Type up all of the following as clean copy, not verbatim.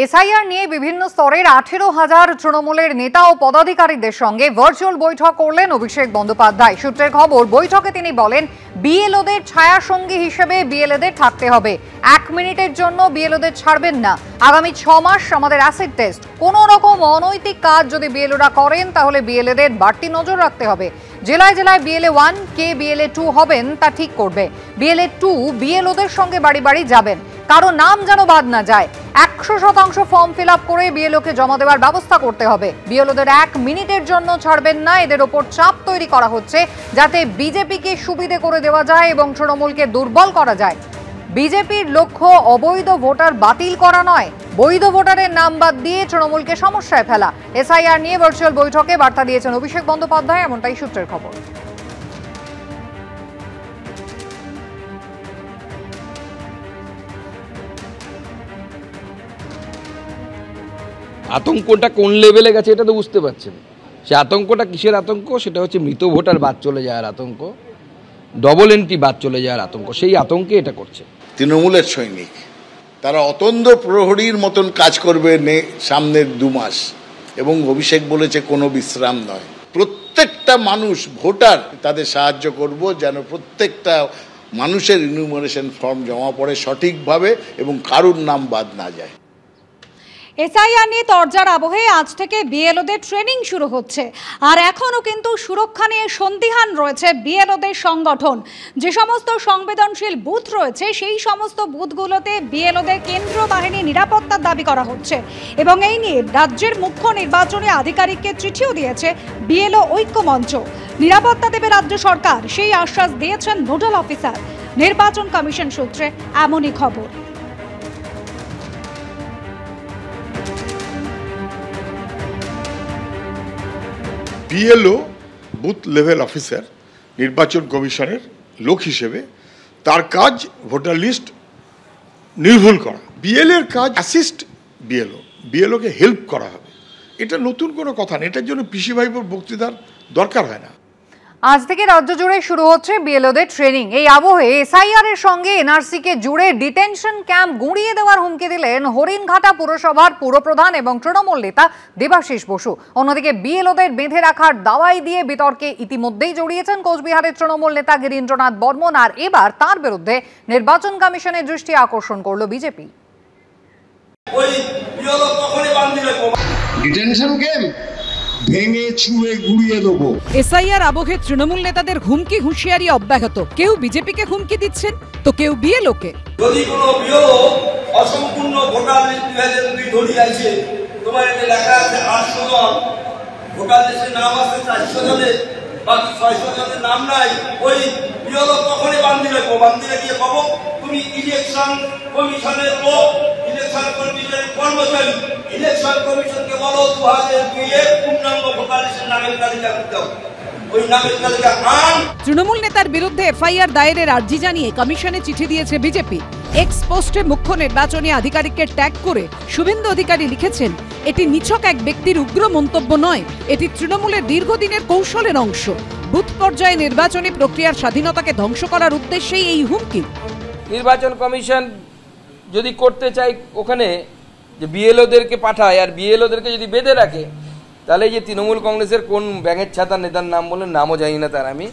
SIR নিয়ে বিভিন্ন স্তরের 18,000 তৃণমূলের নেতা ও পদাধিকারীদের সঙ্গে ভার্চুয়াল বৈঠক করলেন অভিষেক বন্দ্যোপাধ্যায়। সূত্রের খবর, বৈঠকে তিনি বলেন, বিএলওদের ছায়া সঙ্গী হিসেবে বিএলএদের থাকতে হবে। 1 মিনিটের জন্য বিএলওদের ছাড়বেন না। আগামী 6 মাস আমাদের অ্যাসিড টেস্ট। কোনো রকম অনৈতিক কাজ যদি বিএলওরা করেন তাহলে বিএলএদের বাড়তি নজর রাখতে হবে। জেলায় জেলায় বিএলএ 1 কে বিএলএ 2 হবেন তা ঠিক করবে। বিএলএ 2 বিএলওদের সঙ্গে বাড়ি বাড়ি যাবেন, কারো নাম যেন বাদ না যায়। 100% ফর্ম ফিল আপ করে বিএলওকে জমা দেওয়ার ব্যবস্থা করতে হবে। বিএলওদের 1 মিনিটের জন্য ছাড়বেন না। এদের ওপর চাপ তৈরি করা হচ্ছে যাতে বিজেপিকে সুবিধে করে দেওয়া যায় এবং তৃণমূলকে দুর্বল করা যায়। বিজেপির লক্ষ্য অবৈধ ভোটার বাতিল করা নয়, বৈধ ভোটারের নাম বাদ দিয়ে তৃণমূলকে সমস্যায় ফেলা। এসআইআর নিয়ে ভার্চুয়াল বৈঠকে বার্তা দিয়েছেন অভিষেক বন্দ্যোপাধ্যায়, এমনটাই সূত্রের খবর। আতঙ্কটা কোন লেভেলে গেছে এটা তো বুঝতে পারছেন। সে আতঙ্কটা কিসের আতঙ্ক? সেটা হচ্ছে মৃত ভোটার বাদ চলে যাওয়ার আতঙ্ক, ডবল এন্ট্রি বাদ চলে যাওয়ার আতঙ্ক। সেই আতঙ্কে এটা করছে। তৃণমূলের সৈনিক তারা অতন্দ্র প্রহরীর মতন কাজ করবে সামনের 2 মাস, এবং অভিষেক বলেছে কোনো বিশ্রাম নয়। প্রত্যেকটা মানুষ ভোটার তাদের সাহায্য করব যেন প্রত্যেকটা মানুষের ইনুমারেশন ফর্ম জমা পড়ে সঠিকভাবে এবং কারুর নাম বাদ না যায়। এসআইআর নিয়ে তরজার আবহে আজ থেকে বিএলওদের ট্রেনিং শুরু হচ্ছে। আর এখনও কিন্তু সুরক্ষা নিয়ে সন্দিহান রয়েছে বিএলওদের সংগঠন। যে সমস্ত সংবেদনশীল বুথ রয়েছে সেই সমস্ত বুথগুলোতে বিএলওদের কেন্দ্রীয় বাহিনী নিরাপত্তার দাবি করা হচ্ছে, এবং এই নিয়ে রাজ্যের মুখ্য নির্বাচনী আধিকারিককে চিঠিও দিয়েছে বিএলও ঐক্য মঞ্চ। নিরাপত্তা দেবে রাজ্য সরকার, সেই আশ্বাস দিয়েছেন নোডাল অফিসার। নির্বাচন কমিশন সূত্রে এমনই খবর। বিএলও বুথ লেভেল অফিসার নির্বাচন কমিশনের লোক হিসেবে তার কাজ ভোটার লিস্ট নির্ভুল করা। বিএলএর কাজ অ্যাসিস্ট বিএলওকে হেল্প করা হবে। এটা নতুন কোনো কথা নেই, এটার জন্য পিসি ভাইপোর বক্তৃতার দরকার হয় না। আজ থেকে রাজ্য জুড়ে শুরু হচ্ছে বিএলওদের ট্রেনিং। এই আবহে এসআইআর এর সঙ্গে এনআরসি কে জুড়ে ডিটেনশন ক্যাম্প গুঁড়িয়ে দেওয়ার হুমকি দিলেন হরিণঘাটা পুরসভার পুরপ্রধান এবং তৃণমূল নেতা দেবাশিস বসু। অন্যদিকে বিএলওদের বেঁধে রাখার দাওয়াই দিয়ে বিতর্কে ইতিমধ্যেই জড়িয়েছেন কোচবিহারের তৃণমূল নেতা গিরীন্দ্রনাথ বর্মন, আর এবার তার বিরুদ্ধে নির্বাচন কমিশনের দৃষ্টি আকর্ষণ করল বিজেপি। ডিটেনশন ক্যাম্প ভেঙে চুড়ে গুড়িয়ে দেবো। এসআইআর আবহে তৃণমূল নেতাদের হুমকি হুঁশিয়ারি অব্যাহত। কেউ বিজেপিকে হুমকি দিচ্ছেন তো কেউ বিএলওকে। যদি কোনো বিএলও অসম্পূর্ণ ভোটার লিস্ট 2002 ধরে আছে, তোমার এতে লেখা আছে 800 জন, ভোটার লিস্টে নাম আছে 400 জনের, বাকি 600 জনের নাম নাই, ওই বিএলও তখনই বান্দি গিয়ে পাবো তুমি ইলেকশন কমিশনের লোক, ইলেকশন কমিশনের কর্মচারী, ইলেকশন কমিশনকে বলো 2002 এর পূর্ণাঙ্গ ভোটার লিস্টের নামের তালিকা করতে হবে। তৃণমূল নেতার বিরুদ্ধে এফআইআর দায়েরের আর্জি জানিয়ে কমিশনে চিঠি দিয়েছে বিজেপি। এক্স পোস্টে মুখ্য নির্বাচনী আধিকারিককে ট্যাগ করে শুভেন্দু অধিকারী লিখেছেন, এটি নিছক এক ব্যক্তির উগ্র মন্তব্য নয়, এটি তৃণমূলের দীর্ঘদিনের কৌশলের অংশ। বুথ পর্যায়ে নির্বাচনী প্রক্রিয়ার স্বাধীনতাকে ধ্বংস করার উদ্দেশ্যেই এই হুমকি। নির্বাচন কমিশন যদি করতে চাই ওখানে যে বিএলওদেরকে পাঠায় আর বিএলওদেরকে যদি বেঁধে রাখে, তাহলে যে তৃণমূল কংগ্রেসের কোন ব্যাঙের ছাতা নেতার নাম বললেন, নামও জানি না তার আমি,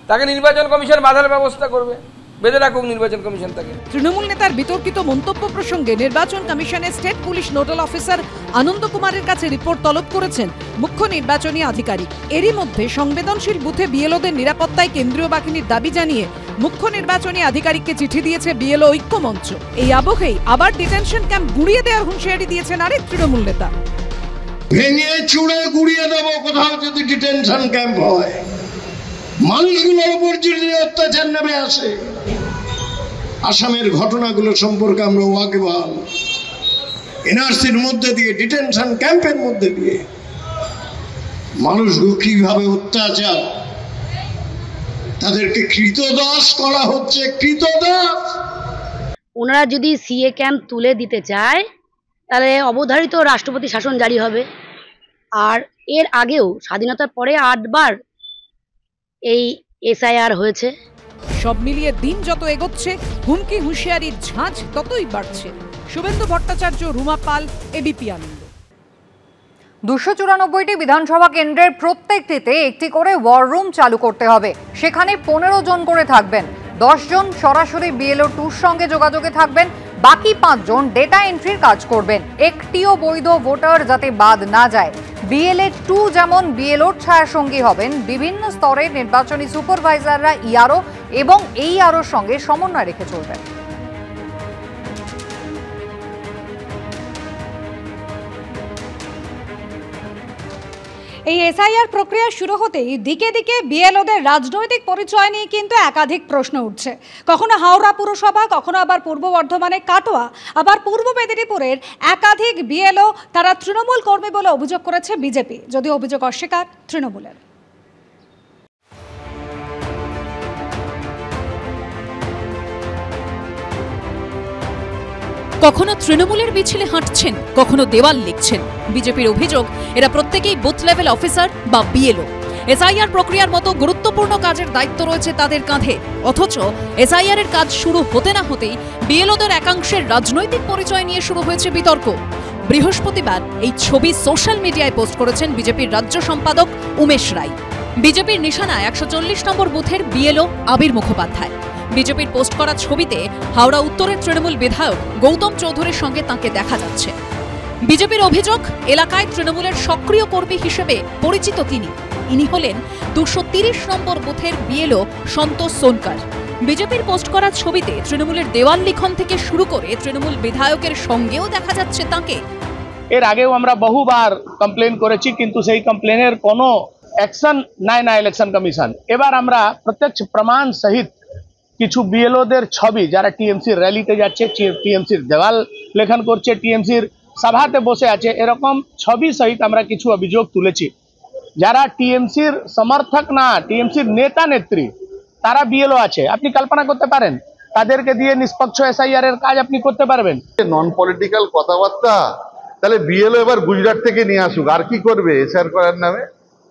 তাকে নির্বাচন কমিশন বাধার ব্যবস্থা করবে। বেঁধে রাখুক নির্বাচন কমিশন তাকে। তৃণমূল নেতার বিতর্কিত মন্তব্য প্রসঙ্গে নির্বাচন কমিশনের স্টেট পুলিশ নোডাল অফিসার আনন্দ কুমারের কাছে রিপোর্ট তলব করেছেন মুখ্য নির্বাচনী আধিকারিক। এরই মধ্যে সংবেদনশীল বুথে বিএলওদের নিরাপত্তায় কেন্দ্রীয় বাহিনীর দাবি জানিয়ে মুখ্য নির্বাচনী আধিকারিককে চিঠি দিয়েছে বিএলও ঐক্য মঞ্চ। এই আবহেই আবার ডিটেনশন ক্যাম্প গুঁড়িয়ে দেওয়ার হুঁশিয়ারি দিয়েছেন আরেক তৃণমূল নেতা। ভেঙে চুড়ে গুড়িয়ে দেবো কোথাও যদি ডিটেনশন ক্যাম্প হয়। মানুষগুলোর উপর যদি অত্যাচার নেমে আসে, আসামের ঘটনাগুলো সম্পর্কে আমরা ওয়াকিবহাল। এনআরসির মধ্যে দিয়ে, ডিটেনশন ক্যাম্পের মধ্যে দিয়ে মানুষগুলো কিভাবে অত্যাচার, তাদেরকে কৃতদাস করা হচ্ছে, কৃতদাস। ওনারা যদি সিএ ক্যাম্প তুলে দিতে চায় তাহলে অবধারিত রাষ্ট্রপতি শাসন জারি হবে। আর এর আগেও স্বাধীনতার পরে 8 বার এই এসআইআর হয়েছে। সব মিলিয়ে দিন যত এগোচ্ছে হুমকি হুঁশিয়ারির ঝাঁঝ ততই বাড়ছে। শুভেন্দু ভট্টাচার্য, রুমা পাল, এবিপি আনন্দ। 294টি বিধানসভা কেন্দ্রের প্রত্যেকটিতে একটি করে ওয়ার রুম চালু করতে হবে। সেখানে 15 জন করে থাকবেন। 10 জন সরাসরি বিএলও 2 সঙ্গে যোগাযোগে থাকবেন, বাকি 5 জন ডেটা এন্ট্রির কাজ করবেন। একটিও বৈধ ভোটার যাতে বাদ না যায়। বিএলএ 2 যেমন বিএলওর ছায়াসঙ্গী হবেন, বিভিন্ন স্তরের নির্বাচনী সুপারভাইজাররা ইআরও এবং এই আরওর সঙ্গে সমন্বয় রেখে চলবেন। এই এসআইআর প্রক্রিয়া শুরু হতেই দিকে দিকে বিএলওদের রাজনৈতিক পরিচয় নিয়ে কিন্তু একাধিক প্রশ্ন উঠছে। কখনো হাওড়া পুরসভা, কখনো আবার পূর্ব বর্ধমানে কাটোয়া, আবার পূর্ব মেদিনীপুরের একাধিক বিএলও তারা তৃণমূল কর্মী বলে অভিযোগ করেছে বিজেপি, যদিও অভিযোগ অস্বীকার তৃণমূলের। কখনো তৃণমূলের মিছিলে হাঁটছেন, কখনো দেওয়াল লিখছেন। বিজেপির অভিযোগ এরা প্রত্যেকেই বুথ লেভেল অফিসার বা বিএলও। এসআইআর প্রক্রিয়ার মতো গুরুত্বপূর্ণ কাজের দায়িত্ব রয়েছে তাদের কাঁধে, অথচ এসআইআর এর কাজ শুরু হতে না হতেই বিএলওদের একাংশের রাজনৈতিক পরিচয় নিয়ে শুরু হয়েছে বিতর্ক। বৃহস্পতিবার এই ছবি সোশ্যাল মিডিয়ায় পোস্ট করেছেন বিজেপির রাজ্য সম্পাদক উমেশ রায়। বিজেপির নিশানা 140 নম্বর বুথের বিএলও আবির মুখোপাধ্যায়। বিজেপির পোস্ট করা ছবিতে হাওড়া উত্তরের তৃণমূল বিধায়ক গৌতম চৌধুরীর সঙ্গে তাঁকে দেখা যাচ্ছে। বিজেপির অভিযোগ, এলাকায় তৃণমূলের সক্রিয় কর্মী হিসেবে পরিচিত তিনি। ইনি হলেন 230 নম্বর বুথের বিএলও সন্তোষ সোনকার। বিজেপির পোস্ট করা ছবিতে তৃণমূলের দেওয়াল লিখন থেকে শুরু করে তৃণমূল বিধায়কের সঙ্গেও দেখা যাচ্ছে তাঁকে। এর আগেও আমরা বহুবার কমপ্লেন করেছি, কিন্তু সেই কমপ্লেনের কোনো অ্যাকশন নেয় না ইলেকশন কমিশন। এবার আমরা প্রত্যক্ষ প্রমাণ সহিত কিছু বিএলওদের ছবি, যারা টিএমসির র্যালিতে যাচ্ছে, টিএমসির দেওয়াল লেখন করছে, টিএমসির সভাতে বসে আছে, এরকম ছবি সহিত আমরা কিছু অভিযোগ তুলেছি। যারা টিএমসির সমর্থক না, টিএমসির নেতা নেত্রী, তারা বিএলও আছে। আপনি কল্পনা করতে পারেন তাদেরকে দিয়ে নিষ্পক্ষ এসআইআর এর কাজ আপনি করতে পারবেন? নন পলিটিক্যাল কথাবার্তা। তাহলে বিএলও এবার গুজরাট থেকে নিয়ে আসুক, আর কি করবে এসআইআর করার নামে?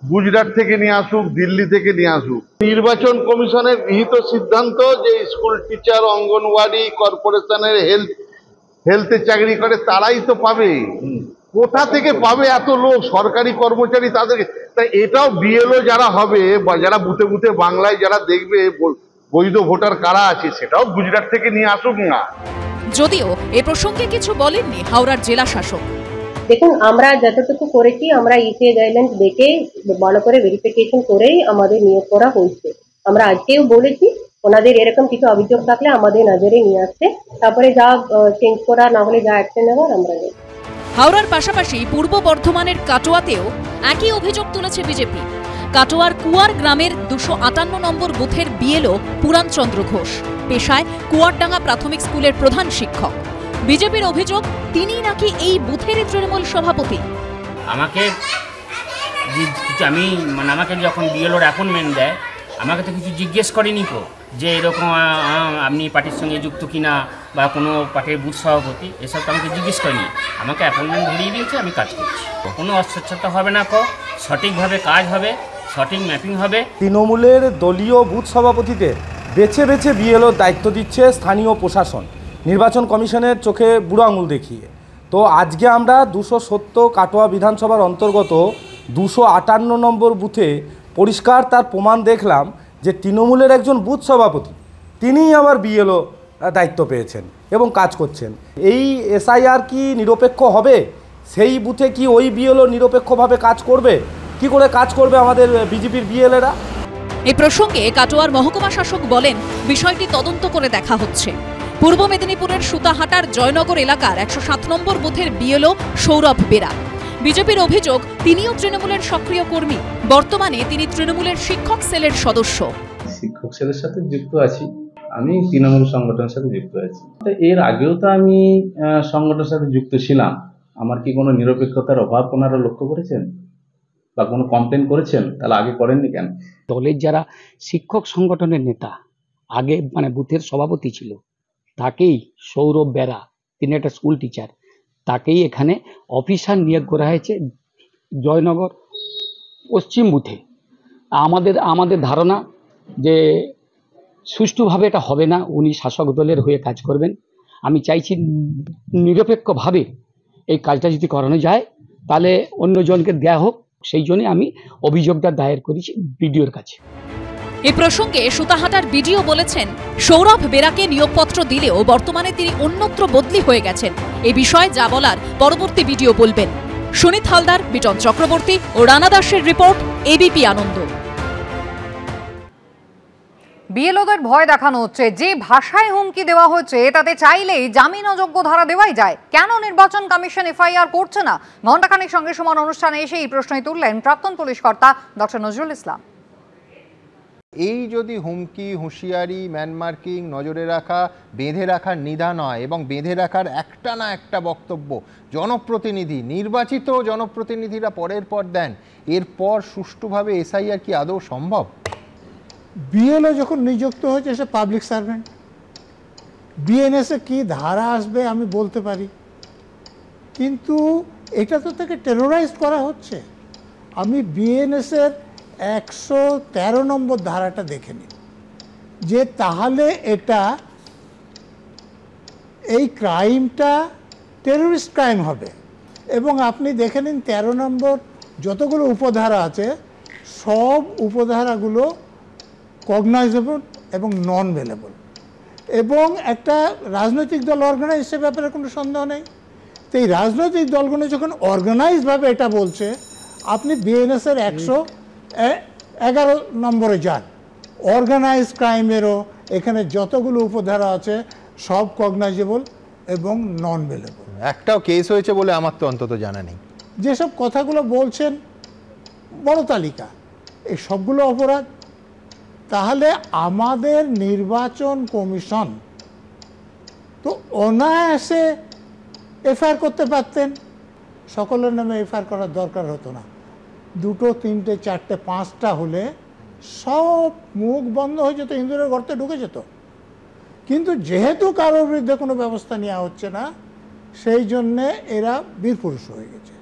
গুজরাট থেকে নিয়ে আসুক, দিল্লি থেকে নিয়ে আসুক। নির্বাচন কমিশনের গৃহীত সিদ্ধান্ত যে স্কুল টিচার, অঙ্গনওয়াড়ি, কর্পোরেশনের হেলথে চাকরি করে তারাই তো পাবে। কোথা থেকে পাবে এত লোক? সরকারি কর্মচারী তাদেরকে। তাই এটাও বিএলও যারা হবে বা যারা বুথে বুথে বাংলায় যারা দেখবে বৈধ ভোটার কারা আছে, সেটাও গুজরাট থেকে নিয়ে আসুক না। যদিও এ প্রসঙ্গে কিছু বলেননি হাওড়ার জেলা শাসক। দেখুন, আমরা যতটুকু করেছি, আমরা ইসিএ গাইডলাইন্স দেখে ভালো করে ভেরিফিকেশন করেই আমাদের নিয়োগ করা হয়েছে। আমরা আজকেও বলেছি ওনাদের এরকম কিছু অভিযোগ থাকলে আমাদের নজরে নিয়ে আসতে, তারপরে যা চেঞ্জ করা না হলে যা অ্যাকশন নেওয়ার আমরা নেব। হাওড়ার পাশাপাশি পূর্ব বর্ধমানের কাটোয়াতেও একই অভিযোগ তুলেছে বিজেপি। কাটোয়ার কুয়ার গ্রামের 258 নম্বর বুথের বিএলও পুরাণচন্দ্র ঘোষ, পেশায় কুয়ারডাঙ্গা প্রাথমিক স্কুলের প্রধান শিক্ষক। বিজেপির অভিযোগ, তিনি নাকি এই বুথের তৃণমূল সভাপতি। আমাকে আমাকে যখন বিএলওর অ্যাপয়েন্টমেন্ট দেয়, আমাকে তো কিছু জিজ্ঞেস করেনি তো যে এরকম আপনি পার্টির সঙ্গে যুক্ত কিনা বা কোনো পার্টির বুথ সভাপতি, এসব তো আমাকে জিজ্ঞেস করেনি। আমাকে অ্যাপয়েন্টমেন্ট ধরিয়ে দিয়েছে, আমি কাজ করছি। কোনো অস্বচ্ছতা হবে না, সঠিকভাবে কাজ হবে, সঠিক ম্যাপিং হবে। তৃণমূলের দলীয় বুথ সভাপতিদের বেছে বেছে বিএলওর দায়িত্ব দিচ্ছে স্থানীয় প্রশাসন, নির্বাচন কমিশনের চোখে বুড়ো আঙুল দেখিয়ে। তো আজকে আমরা 270 কাটোয়া বিধানসভার অন্তর্গত 258 নম্বর বুথে পরিষ্কার তার প্রমাণ দেখলাম যে তৃণমূলের একজন বুথ সভাপতি তিনিই আবার বিএলও দায়িত্ব পেয়েছেন এবং কাজ করছেন। এই এসআইআর কি নিরপেক্ষ হবে? সেই বুথে কি ওই বিএলও নিরপেক্ষভাবে কাজ করবে? কি করে কাজ করবে আমাদের বিজেপির বিএলএরা? এই প্রসঙ্গে কাটোয়ার মহকুমা শাসক বলেন, বিষয়টি তদন্ত করে দেখা হচ্ছে। পূর্ব মেদিনীপুরের সুতাহাটার জয়নগর এলাকার 107 নম্বর বুথের বিএলও সৌরভ বেরা। বিজেপির অভিযোগ, তিনিও তৃণমূলের সক্রিয় কর্মী। বর্তমানে তিনি তৃণমূলের শিক্ষক সেলের সদস্য। শিক্ষক সেলের সাথে যুক্ত আছি, আমি তৃণমূল সংগঠনের সাথে যুক্ত আছি। এর আগেও তো আমি সংগঠনের সাথে যুক্ত ছিলাম। আমার কি কোনো নিরপেক্ষতার অভাব ওনারা লক্ষ্য করেছেন বা কোনো কমপ্লেন করেছেন? তাহলে আগে করেননি কেন? দলের যারা শিক্ষক সংগঠনের নেতা, আগে বুথের সভাপতি ছিল, তাকেই সৌরভ বেরা, তিনি একটা স্কুল টিচার, তাকেই এখানে অফিসার নিয়োগ করা হয়েছে জয়নগর পশ্চিম বুথে। আমাদের ধারণা যে সুষ্ঠুভাবে এটা হবে না, উনি শাসক দলের হয়ে কাজ করবেন। আমি চাইছি নিরপেক্ষভাবে এই কাজটা যদি করানো যায় তাহলে অন্যজনকে দেয়া হোক, সেই জন্যে আমি অভিযোগটা দায়ের করেছি বিডিওর কাছে। এই প্রসঙ্গে সুতাহাটার বিডিও বলেছেন, সৌরভ বেরাকে নিয়োগপত্র দিলেও বর্তমানে তিনি অন্যত্র বদলি হয়ে গেছেন। এই বিষয়ে যা বলার পরবর্তী ভিডিও বলবেন। সুনীত হালদার, বিটন চক্রবর্তী ও রানা দাসের রিপোর্ট, এবিপি আনন্দ। বিএলওদের ভয় দেখানো হচ্ছে, যে ভাষায় হুমকি দেওয়া হচ্ছে তাতে চাইলেই জামিন অযোগ্য ধারা দেওয়াই যায়। কেন নির্বাচন কমিশন এফআইআর করছে না? ঘণ্টাখানেক সঙ্গে সমান অনুষ্ঠানে এসে এই প্রশ্নই তুললেন প্রাক্তন পুলিশ কর্তা ডক্টর নজরুল ইসলাম। এই যদি হুমকি, হুঁশিয়ারি, ম্যানমার্কিং, নজরে রাখা, বেঁধে রাখার নিদা নয় এবং বেঁধে রাখার একটা না একটা বক্তব্য জনপ্রতিনিধি, নির্বাচিত জনপ্রতিনিধিরা পরের পর দেন, এরপর সুষ্ঠুভাবে এসআইআর কি আদৌ সম্ভব? বিএলও যখন নিযুক্ত হয়েছে সে পাবলিক সার্ভেন্ট, বিএনএসে কি ধারা আসবে আমি বলতে পারি, কিন্তু এটা তো তাকে টেরোরাইজ করা হচ্ছে। আমি বিএনএসের 113 নম্বর ধারাটা দেখে নিই যে তাহলে এটা এই ক্রাইমটা টেরোরিস্ট ক্রাইম হবে। এবং আপনি দেখে নিন 13 নম্বর যতগুলো উপধারা আছে সব উপধারাগুলো কগনাইজেবল এবং নন ভেলেবল, এবং একটা রাজনৈতিক দল অর্গানাইজ সে ব্যাপারে কোনো সন্দেহ নেই। তো এই রাজনৈতিক দলগুলো যখন অর্গানাইজভাবে এটা বলছে, আপনি বিএনএসের 111 নম্বরে যান, অর্গানাইজ ক্রাইমেরও এখানে যতগুলো উপধারা আছে সব কগনাইজেবল এবং নন ভেলেবল। একটাও কেস হয়েছে বলে আমার তো অন্তত জানা নেই। যেসব কথাগুলো বলছেন বড় তালিকা, এই সবগুলো অপরাধ। তাহলে আমাদের নির্বাচন কমিশন তো অনায়াসে এফআইআর করতে পারতেন, সকলের নামে এফআইআর করার দরকার হতো না। 2, 3, 4, 5টা হলে সব মুখ বন্ধ হয়ে যেত, ইন্দুরের গর্তে ঢুকে যেত। কিন্তু যেহেতু কারোর বিরুদ্ধে কোনো ব্যবস্থা নেওয়া হচ্ছে না, সেই জন্যে এরা বীরপুরুষ হয়ে গেছে।